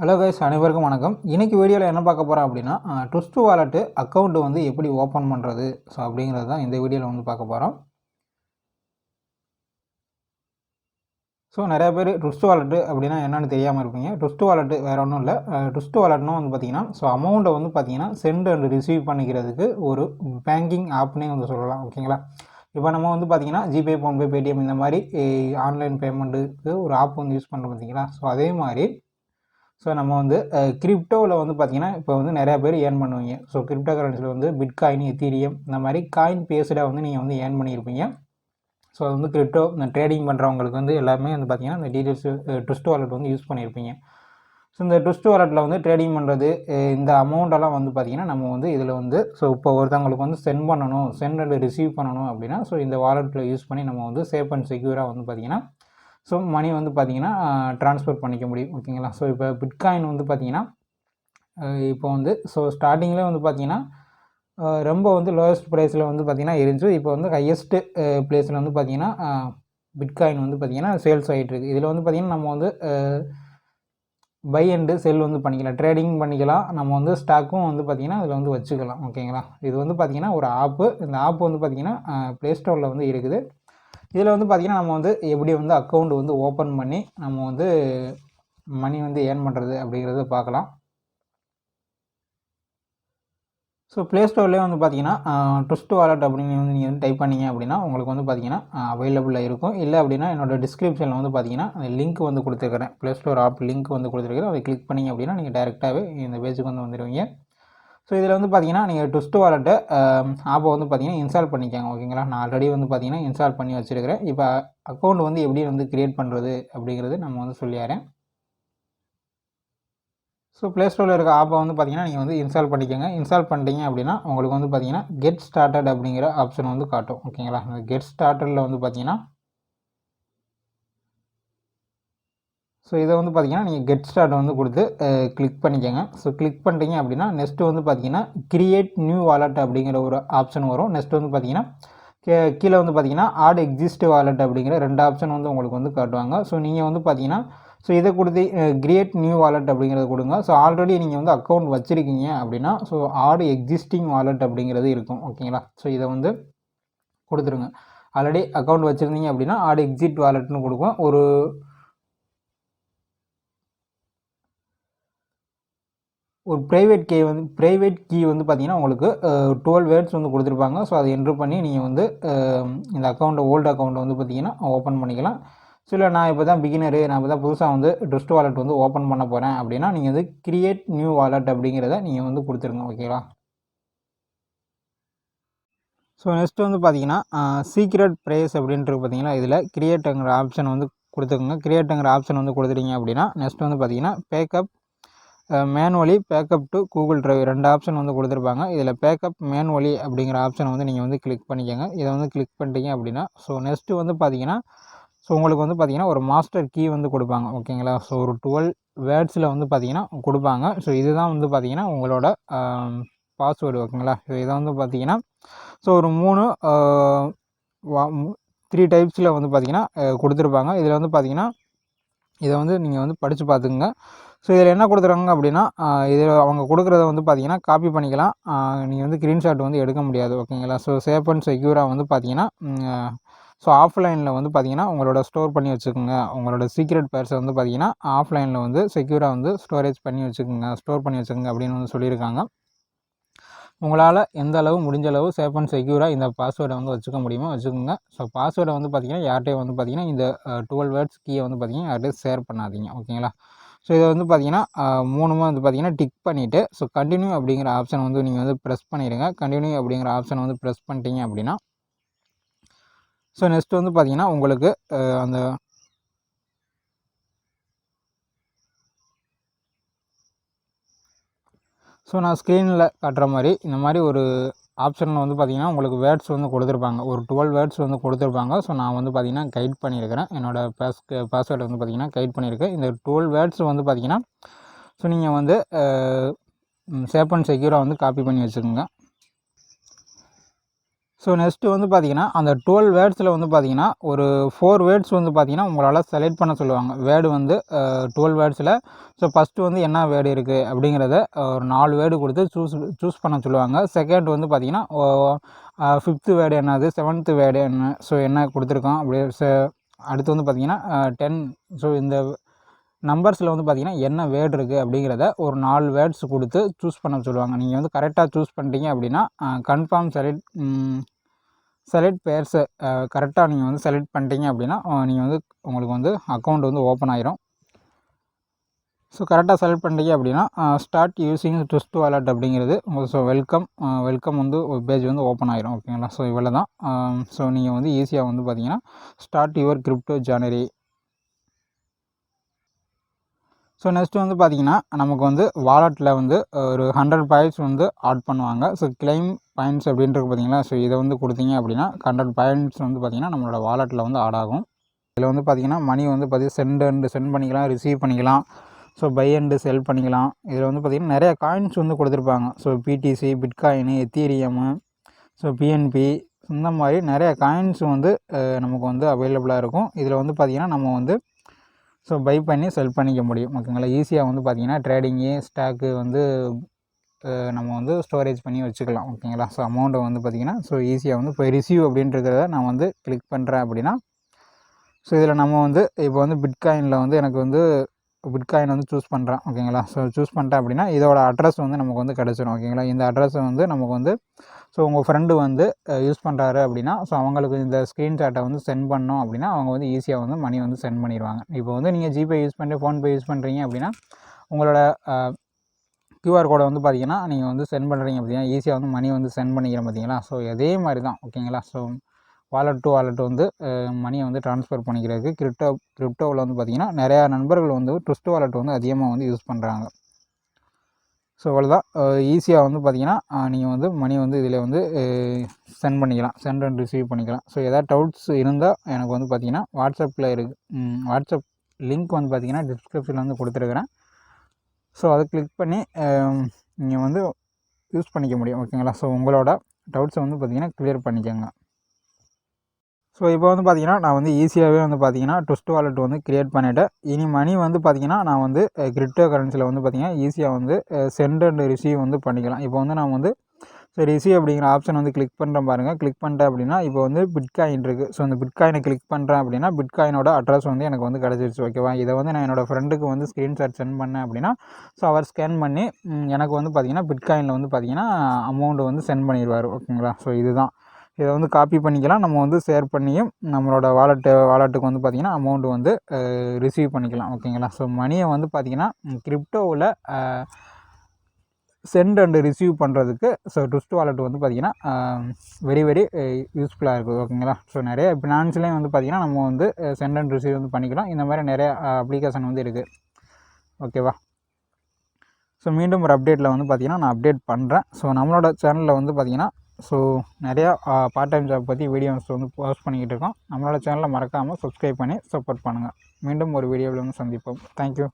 Hello guys, அனைவருக்கும் வணக்கம். இன்றைக்கி வீடியோவில் என்ன பார்க்க போகிறோம் அப்படின்னா, ட்விஸ்ட் வாலெட்டு அக்கௌண்ட்டு வந்து எப்படி ஓப்பன் பண்ணுறது அப்படிங்கிறது தான் இந்த வீடியோவில் வந்து பார்க்க போகிறோம். நிறைய பேர் ட்விஸ்ட் வாலெட்டு அப்படின்னா என்னென்னு தெரியாமல் இருப்பீங்க. ட்விஸ்ட் வாலெட்டு வேறு ஒன்றும் இல்லை. ட்விஸ்ட் வாலெட்னா வந்து பார்த்திங்கன்னா, அமௌண்ட்டை வந்து பார்த்திங்கன்னா சென்ட் அண்ட் ரிசீவ் பண்ணிக்கிறதுக்கு ஒரு பேங்கிங் ஆப்னே வந்து சொல்லலாம். ஓகேங்களா? இப்போ நம்ம வந்து பார்த்திங்கன்னா ஜிபே, ஃபோன்பே, பேடிஎம் இந்த மாதிரி ஆன்லைன் பேமெண்ட்டுக்கு ஒரு ஆப் வந்து யூஸ் பண்ணுறோம் பார்த்தீங்களா. அதே மாதிரி நம்ம வந்து கிரிப்டோவில் வந்து பார்த்திங்கன்னா இப்போ வந்து நிறையா பேர் ஏர்ன் பண்ணுவீங்க. கிரிப்டோ கரன்சியில் வந்து பிட்காயின், எத்தீரியம் இந்த மாதிரி காயின் பேஸ்டாக வந்து நீங்கள் வந்து ஏர்ன் பண்ணியிருப்பீங்க. அது வந்து கிரிப்டோ இந்த ட்ரேடிங் பண்ணுறவங்களுக்கு வந்து எல்லாமே வந்து பார்த்திங்கன்னா இந்த டீட்டெயில்ஸ் ட்விஸ்ட் வாலெட் வந்து யூஸ் பண்ணியிருப்பீங்க. இந்த ட்விஸ்ட் வாலெட்டில் வந்து ட்ரேடிங் பண்ணுறது இந்த அமௌண்ட்டெல்லாம் வந்து பார்த்திங்கன்னா நம்ம வந்து இதில் வந்து இப்போ ஒருத்தவங்களுக்கு வந்து சென்ட் அண்ட் ரிசீவ் பண்ணணும் அப்படின்னா இந்த வாலெட்டில் யூஸ் பண்ணி நம்ம வந்து சேஃப் அண்ட் செக்யூராக வந்து பார்த்திங்கன்னா மணி வந்து பார்த்திங்கன்னா ட்ரான்ஸ்ஃபர் பண்ணிக்க முடியும். ஓகேங்களா? இப்போ பிட்காயின் வந்து பார்த்திங்கன்னா இப்போ வந்து ஸ்டார்டிங்கில் வந்து பார்த்திங்கன்னா ரொம்ப வந்து லோயஸ்ட் ப்ரைஸில் வந்து பார்த்திங்கன்னா இருந்துச்சு. இப்போ வந்து ஹையஸ்ட்டு ப்ளேஸில் வந்து பார்த்திங்கன்னா பிட்காயின் வந்து பார்த்திங்கன்னா சேல்ஸ் ஆகிட்டுருக்கு. இதில் வந்து பார்த்திங்கன்னா நம்ம வந்து பை அண்டு செல் வந்து பண்ணிக்கலாம், ட்ரேடிங் பண்ணிக்கலாம். நம்ம வந்து ஸ்டாக்கும் வந்து பார்த்திங்கன்னா இதில் வந்து வச்சுக்கலாம். ஓகேங்களா? இது வந்து பார்த்திங்கன்னா ஒரு ஆப்பு. இந்த ஆப் வந்து பார்த்திங்கன்னா ப்ளே ஸ்டோரில் வந்து இருக்குது. இதில் வந்து பார்த்திங்கன்னா நம்ம வந்து எப்படி வந்து அக்கௌண்ட் வந்து ஓப்பன் பண்ணி நம்ம வந்து மணி வந்து ஏர்ன் பண்ணுறது அப்படிங்கிறத பார்க்கலாம். ப்ளே ஸ்டோர்லேயே வந்து பார்த்திங்கன்னா ட்விஸ்ட் வாலெட் அப்படின்னு வந்து நீங்கள் வந்து டைப் பண்ணிங்க அப்படின்னா உங்களுக்கு வந்து பார்த்திங்கன்னா அவைலபிளாக இருக்கும். இல்லை அப்படின்னா என்னோடய டிஸ்கிரிப்ஷனில் வந்து பார்த்திங்கன்னா லிங்க் வந்து கொடுத்துருக்குறேன். ப்ளே ஸ்டோர் ஆப் லிங்க் வந்து கொடுத்துருக்குறேன். அதை கிளிக் பண்ணிங்க அப்படின்னா நீங்கள் டேரெக்டாகவே இந்த பேஜுக்கு வந்து வந்துடுவீங்க. இதில் வந்து பார்த்திங்கன்னா நீங்கள் ட்விஸ்ட் வாலெட்டை ஆப்பை வந்து பார்த்திங்கன்னா இன்ஸ்டால் பண்ணிக்கோங்க. ஓகேங்களா? நான் ஆல்ரெடி வந்து பார்த்திங்கன்னா இன்ஸ்டால் பண்ணி வச்சுருக்கிறேன். இப்போ அக்கௌண்ட் வந்து எப்படி வந்து க்ரியேட் பண்ணுறது அப்படிங்கிறது நம்ம வந்து சொல்லிடுறேன். ப்ளே ஸ்டோரில் இருக்க ஆப்பை வந்து பார்த்திங்கன்னா நீங்கள் வந்து இன்ஸ்டால் பண்ணிக்கோங்க. இன்ஸ்டால் பண்ணிட்டீங்க அப்படின்னா உங்களுக்கு வந்து பார்த்திங்கன்னா கெட் ஸ்டார்டட் அப்படிங்கிற ஆப்ஷன் வந்து காட்டும். ஓகேங்களா? அந்த கெட் ஸ்டார்டடில் வந்து பார்த்திங்கன்னா இதை வந்து பார்த்திங்கன்னா நீங்கள் கெட் ஸ்டார்ட் வந்து கொடுத்து கிளிக் பண்ணிக்கோங்க. கிளிக் பண்ணிட்டீங்க அப்படின்னா நெக்ஸ்ட்டு வந்து பார்த்திங்கன்னா கிரியேட் நியூ வாலெட் அப்படிங்கிற ஒரு ஆப்ஷன் வரும். நெக்ஸ்ட் வந்து பார்த்திங்கன்னா கீழே வந்து பார்த்திங்கன்னா ஆட் எக்ஸிஸ்ட் வாலெட் அப்படிங்கிற 2 ஆப்ஷன் வந்து உங்களுக்கு வந்து காட்டுவாங்க. நீங்கள் வந்து பார்த்திங்கன்னா இதை கொடுத்து கிரியேட் நியூ வாலெட் அப்படிங்கிறத கொடுங்க. ஆல்ரெடி நீங்கள் வந்து அக்கௌண்ட் வச்சுருக்கீங்க அப்படின்னா ஆட் எக்ஸிஸ்டிங் வாலெட் அப்படிங்கிறது இருக்கும். ஓகேங்களா? இதை வந்து கொடுத்துருங்க. ஆல்ரெடி அக்கௌண்ட் வச்சுருந்தீங்க அப்படின்னா ஆட் எக்ஸிட் வாலெட்னு கொடுக்கும். ஒரு ப்ரைவேட் கீ வந்து பார்த்திங்கன்னா உங்களுக்கு 12 வேர்ட்ஸ் வந்து கொடுத்துருப்பாங்க. அதை என்ட்ரு பண்ணி நீங்கள் வந்து இந்த ஓல்டு அக்கௌண்ட்டை வந்து பார்த்திங்கன்னா ஓப்பன் பண்ணிக்கலாம். இல்லை நான் இப்போ தான் பிகினரு, நான் இப்போ தான் புதுசாக வந்து ட்விஸ்ட் வாலெட் வந்து ஓப்பன் பண்ண போகிறேன் அப்படின்னா நீங்கள் வந்து கிரியேட் நியூ வாலெட் அப்படிங்கிறத நீங்கள் வந்து கொடுத்துருங்க. ஓகேவா? நெக்ஸ்ட் வந்து பார்த்திங்கன்னா சீக்ரெட் ப்ரைஸ் அப்படின்ட்டு பார்த்திங்கன்னா இதில் கிரியேட்டுங்கிற ஆப்ஷன் வந்து கொடுத்துக்கோங்க. கிரியேட்டுங்கிற ஆப்ஷன் வந்து கொடுத்துட்டீங்க அப்படின்னா நெக்ஸ்ட் வந்து பார்த்திங்கன்னா backup manually backup to Google drive 2 option வந்து கொடுத்துருப்பாங்க. இதில் பேக்கப் மேனுவலி அப்படிங்கிற ஆப்ஷனை வந்து நீங்கள் வந்து கிளிக் பண்ணிக்கோங்க. இதை வந்து கிளிக் பண்ணிட்டீங்க அப்படின்னா நெக்ஸ்ட்டு வந்து பார்த்திங்கன்னா உங்களுக்கு வந்து பார்த்திங்கன்னா ஒரு மாஸ்டர் கீ வந்து கொடுப்பாங்க. ஓகேங்களா? ஒரு 12 வேர்ட்ஸில் வந்து பார்த்திங்கன்னா கொடுப்பாங்க. இதுதான் வந்து பார்த்திங்கன்னா உங்களோட பாஸ்வேர்டு. ஓகேங்களா? இதை வந்து பார்த்திங்கன்னா ஒரு 3 டைப்ஸில் வந்து பார்த்திங்கன்னா கொடுத்துருப்பாங்க. இதில் வந்து பார்த்திங்கன்னா இதை வந்து நீங்கள் வந்து படித்து பார்த்துக்குங்க. இதில் என்ன கொடுத்துருக்காங்க அப்படின்னா இதில் அவங்க கொடுக்குறத வந்து பார்த்திங்கன்னா காப்பி பண்ணிக்கலாம். நீங்கள் வந்து ஸ்க்ரீன்ஷாட் வந்து எடுக்க முடியாது. ஓகேங்களா? சேஃப் அண்ட் செக்யூராக வந்து பார்த்திங்கன்னா ஆஃப்லைனில் வந்து பார்த்திங்கன்னா உங்களோட ஸ்டோர் பண்ணி வச்சுக்கோங்க. உங்களோட சீக்ரெட் பேர்ஸை வந்து பார்த்திங்கன்னா ஆஃப்லைனில் வந்து செக்யூராக வந்து ஸ்டோர் பண்ணி வச்சுக்கோங்க அப்படின்னு வந்து சொல்லியிருக்காங்க. உங்களால் எந்த அளவு முடிஞ்ச அளவு சேஃப் அண்ட் செக்யூராக இந்த பாஸ்வேர்டை வந்து வச்சுக்க முடியுமோ வச்சுக்கோங்க. பாஸ்வேர்டை வந்து பார்த்திங்கன்னா யார்கிட்டையும் வந்து பார்த்திங்கன்னா இந்த 12 வேர்ட்ஸ் கீயை வந்து பார்த்திங்கன்னா யார்கிட்டையும் ஷேர் பண்ணாதீங்க. ஓகேங்களா? இதை வந்து பார்த்திங்கன்னா 3 வந்து பார்த்திங்கன்னா டிக் பண்ணிவிட்டு கண்டினியூ அப்படிங்கிற ஆப்ஷன் வந்து நீங்கள் வந்து ப்ரெஸ் பண்ணிடுங்க. கண்டினியூ அப்படிங்கிற ஆப்ஷன் வந்து ப்ரெஸ் பண்ணிட்டீங்க அப்படின்னா நெக்ஸ்ட் வந்து பார்த்திங்கன்னா உங்களுக்கு அந்த நான் ஸ்க்ரீனில் காட்டுற மாதிரி இந்த மாதிரி ஒரு ஆப்ஷனில் வந்து பார்த்திங்கன்னா உங்களுக்கு வேர்ட்ஸ் வந்து கொடுத்துருப்பாங்க. ஒரு 12 வேர்ட்ஸ் வந்து கொடுத்துருப்பாங்க. நான் வந்து பார்த்திங்கன்னா கைட் பண்ணியிருக்கிறேன். என்னோடய பாஸ்வேர்டு வந்து பார்த்திங்கன்னா கைட் பண்ணியிருக்கேன். இந்த 12 வேர்ட்ஸ் வந்து பார்த்திங்கன்னா நீங்கள் வந்து சேஃப் அண்ட் செக்யூராக வந்து காப்பி பண்ணி வச்சுக்கோங்க. ஸோ நெக்ஸ்ட்டு வந்து பார்த்தீங்கன்னா அந்த 12 வேர்ட்ஸில் வந்து பார்த்தீங்கன்னா ஒரு 4 வேர்ட்ஸ் வந்து பார்த்தீங்கன்னா உங்களால் செலக்ட் பண்ண சொல்லுவாங்க. வேர்டு வந்து 12 வேர்ட்ஸில் ஸோ ஃபஸ்ட்டு வந்து என்ன வேர்டு இருக்குது அப்படிங்கிறத ஒரு 4 வேர்டு கொடுத்து சூஸ் பண்ண சொல்லுவாங்க. செகண்ட் வந்து பார்த்தீங்கன்னா 5th வேர்டு என்னது, 7th வேர்டு என்ன, ஸோ என்ன கொடுத்துருக்கோம் அப்படி அடுத்து வந்து பார்த்தீங்கன்னா 10. ஸோ இந்த நம்பர்ஸில் வந்து பார்த்தீங்கன்னா என்ன வேர்டு இருக்குது அப்படிங்கிறத ஒரு 4 வேர்ட்ஸ் கொடுத்து சூஸ் பண்ண சொல்லுவாங்க. நீங்கள் வந்து கரெக்டாக சூஸ் பண்ணிட்டீங்க அப்படின்னா கன்ஃபார்ம் செலக்ட் பேர்ஸை கரெக்டாக நீங்கள் வந்து செலக்ட் பண்ணிட்டீங்க அப்படின்னா நீங்கள் வந்து உங்களுக்கு வந்து அக்கௌண்ட் வந்து ஓப்பன் ஆயிரும். ஸோ கரெக்டாக செலக்ட் பண்ணிட்டீங்க அப்படின்னா ஸ்டார்ட் யூஸிங் ட்விஸ்ட் வாலெட் அப்படிங்கிறது ஸோ வெல்கம் வந்து ஒரு பேஜ் வந்து ஓப்பன் ஆயிரும். ஓகேங்களா. ஸோ இவ்வளோ தான். ஸோ நீங்கள் வந்து ஈஸியாக வந்து பார்த்தீங்கன்னா start your crypto journey. So next வந்து பார்த்திங்கன்னா நமக்கு வந்து வாலெட்டில் வந்து ஒரு 100 பாயிண்ட்ஸ் வந்து ஆட் பண்ணுவாங்க. ஸோ கிளைம் பாயிண்ட்ஸ் அப்படின்றது பார்த்திங்களா. ஸோ இதை வந்து கொடுத்தீங்க அப்படின்னா 100 பாயிண்ட்ஸ் வந்து பார்த்திங்கன்னா நம்மளோட வாலெட்டில் வந்து ஆட் ஆகும். இதில் வந்து பார்த்திங்கன்னா மணி வந்து பார்த்திங்கன்னா சென்ட் பண்ணிக்கலாம், ரிசீவ் பண்ணிக்கலாம், ஸோ பை அண்டு செல் பண்ணிக்கலாம். இதில் வந்து பார்த்திங்கன்னா நிறையா காயின்ஸ் வந்து கொடுத்துருப்பாங்க. So BTC, bitcoin, ethereum, so BNB, இந்த மாதிரி நிறையா காயின்ஸ் வந்து நமக்கு வந்து அவைலபிளாக இருக்கும். இதில் வந்து பார்த்திங்கன்னா நம்ம வந்து ஸோ பை பண்ணி செல் பண்ணிக்க முடியும். ஓகேங்களா. ஈஸியாக வந்து பார்த்திங்கன்னா ட்ரேடிங்கு, ஸ்டாக்கு வந்து நம்ம வந்து ஸ்டோரேஜ் பண்ணி வச்சுக்கலாம். ஓகேங்களா. ஸோ அமௌண்ட்டை வந்து பார்த்திங்கன்னா ஸோ ஈஸியாக வந்து இப்போ ரிசீவ் அப்படின்றத நான் வந்து கிளிக் பண்ணுறேன் அப்படின்னா ஸோ இதில் நம்ம வந்து இப்போ வந்து பிட்காயினில் வந்து எனக்கு வந்து பிட்காயின் வந்து சூஸ் பண்ணுறேன். ஓகேங்களா. ஸோ சூஸ் பண்ணிட்டேன் அப்படின்னா இதோட அட்ரஸ் வந்து நமக்கு வந்து கிடச்சிரும். ஓகேங்களா. இந்த அட்ரஸை வந்து நமக்கு வந்து ஸோ உங்கள் ஃப்ரெண்டு வந்து யூஸ் பண்ணுறாரு அப்படின்னா ஸோ அவங்களுக்கு இந்த ஸ்க்ரீன்ஷாட்டை வந்து சென்ட் பண்ணோம் அப்படின்னா அவங்க வந்து ஈஸியாக வந்து மணி வந்து சென்ட் பண்ணிடுவாங்க. இப்போ வந்து நீங்கள் ஜிபே யூஸ் பண்ணி ஃபோன்பே யூஸ் பண்ணுறீங்க அப்படின்னா உங்களோட கியூஆர் கோடை வந்து பார்த்திங்கன்னா நீங்கள் வந்து சென்ட் பண்ணுறீங்க அப்படின்னா ஈஸியாக வந்து மணி வந்து சென்ட் பண்ணிக்கிறேன் பார்த்தீங்களா. ஸோ அதே மாதிரி தான். ஓகேங்களா. ஸோ வாலெட் டு வாலெட் வந்து மணியை வந்து ட்ரான்ஸ்ஃபர் பண்ணிக்கிறதுக்கு கிரிப்டோவில் வந்து பார்த்திங்கன்னா நிறையா நண்பர்கள் வந்து ட்விஸ்ட் வாலெட் வந்து அதிகமாக வந்து யூஸ் பண்ணுறாங்க. ஸோ அவ்வளோதான். ஈஸியாக வந்து பார்த்திங்கன்னா நீங்கள் வந்து மணி வந்து இதில் வந்து சென்ட் பண்ணிக்கலாம், சென்ட் அண்ட் ரிசீவ் பண்ணிக்கலாம். ஸோ எதாவது டவுட்ஸ் இருந்தால் எனக்கு வந்து பார்த்திங்கன்னா வாட்ஸ்அப்பில் வாட்ஸ்அப் லிங்க் வந்து பார்த்திங்கன்னா டிஸ்கிரிப்ஷனில் வந்து கொடுத்துருக்குறேன். ஸோ அதை கிளிக் பண்ணி நீங்கள் வந்து யூஸ் பண்ணிக்க முடியும். ஓகேங்களா. ஸோ உங்களோட டவுட்ஸை வந்து பார்த்திங்கன்னா கிளியர் பண்ணிக்கோங்க. ஸோ இப்போ வந்து பார்த்திங்கன்னா நான் வந்து ஈஸியாகவே வந்து பார்த்திங்கன்னா ட்விஸ்ட் வாலெட் வந்து க்ரியேட் பண்ணிவிட்டேன். இனி மணி வந்து பார்த்திங்கன்னா நான் வந்து கிரிப்டோ கரன்சியில் வந்து பார்த்திங்கன்னா ஈஸியாக வந்து சென்ட் அண்ட் ரிசீவ் வந்து பண்ணிக்கலாம். இப்போ வந்து நான் வந்து ஸோ ரிசீவ் அப்படிங்கிற ஆப்ஷன் வந்து கிளிக் பண்ணுறேன் பாருங்கள். கிளிக் பண்ணிட்டேன் அப்படின்னா இப்போ வந்து பிட்காயின் இருக்குது. ஸோ அந்த பிட்காயினை கிளிக் பண்ணுறேன் அப்படின்னா பிட்காயினோட அட்ரஸ் வந்து எனக்கு வந்து கிடச்சிருச்சு. ஓகேவா. இதை வந்து நான் என்னோடய ஃப்ரெண்டுக்கு வந்து ஸ்க்ரீன்ஷாட் சென்ட் பண்ணேன் அப்படின்னா ஸோ அவர் ஸ்கேன் பண்ணி எனக்கு வந்து பார்த்திங்கன்னா பிட்காயினில் வந்து பார்த்திங்கன்னா அமௌண்ட்டு வந்து சென்ட் பண்ணிடுவார். ஓகேங்களா. ஸோ இதுதான். இதை வந்து காப்பி பண்ணிக்கலாம். நம்ம வந்து ஷேர் பண்ணியும் நம்மளோட வாலெட்டுக்கு வந்து பார்த்திங்கன்னா அமௌண்ட்டு வந்து ரிசீவ் பண்ணிக்கலாம். ஓகேங்களா. ஸோ மணியை வந்து பார்த்திங்கன்னா கிரிப்டோவில் சென்ட் அண்ட் ரிசீவ் பண்ணுறதுக்கு ஸோ ட்விஸ்ட் வாலெட் வந்து பார்த்திங்கன்னா வெரி யூஸ்ஃபுல்லாக இருக்குது. ஓகேங்களா. ஸோ நிறைய ஃபினான்ஸ்லேயும் வந்து பார்த்திங்கன்னா நம்ம வந்து சென்ட் அண்ட் ரிசீவ் வந்து பண்ணிக்கலாம். இந்த மாதிரி நிறைய அப்ளிகேஷன் வந்து இருக்குது. ஓகேவா. ஸோ மீண்டும் ஒரு அப்டேட்டில் வந்து பார்த்திங்கன்னா நான் அப்டேட் பண்ணுறேன். ஸோ நம்மளோட சேனலில் வந்து பார்த்திங்கன்னா ஸோ நிறையா பார்ட் டைம் ஜாப் பற்றி வீடியோஸ் வந்து போஸ்ட் பண்ணிக்கிட்டு இருக்கோம். நம்மளோட சேனலை மறக்காமல் சப்ஸ்கிரைப் பண்ணி சப்போர்ட் பண்ணுங்கள். மீண்டும் ஒரு வீடியோவில் வந்து சந்திப்போம். தேங்க்யூ.